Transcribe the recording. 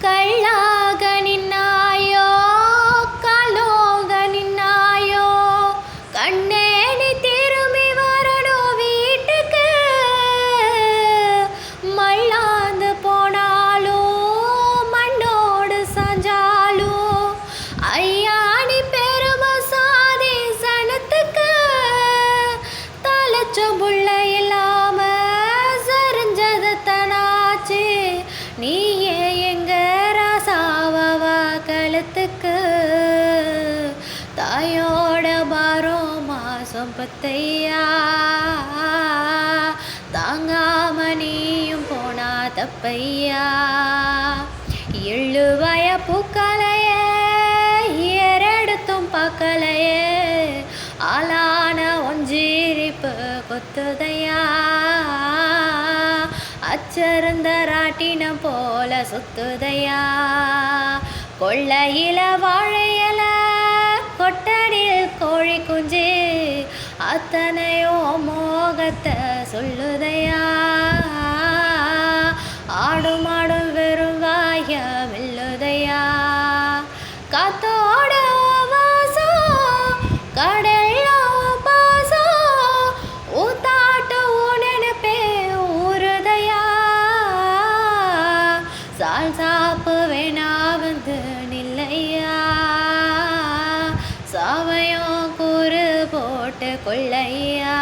கள்ளாக நின்னாயோ கலோக நின்னாயோ கண்ணே நீ திரும்பி வரணும் வீட்டுக்கு மல்லாந்து போனாலும் மண்ணோடு சாஞ்சாலும் ஐயா நீ பெருமை சாதி சனத்துக்கு தலைச்சம் புள்ள இல்லாம சரிஞ்சது தனாச்சு நீயே எங்க ராசாவ கழுத்துக்கு தாயோட பாரம் மாசம் பத்தையா தாங்காம நீயும் போனா தப்பையா எள்ளுவய பூக்கலையே ஏறெடுத்தும் பார்க்கலையே ஆளான ஒஞ்சிரிப்பு கொத்துதையா அச்சருந்த ராட்டினம் போல சுத்துதையா கொள்ளையில வாழையில கொட்டடில் கோழி குஞ்சு அத்தனையோ மோகத்தை சொல்லுதையா ஆடும் ஆடும் வெறும் வாய வெல்லுதையா காத்தோட வாசம் கடலோ பாசம் ஊத்தாட்ட ஊனெனப்பே ஊறுதையா சால் சாப்பு வேணா வந்து நில்லையா சாவையும் கூறு போட்டு கொள்ளையா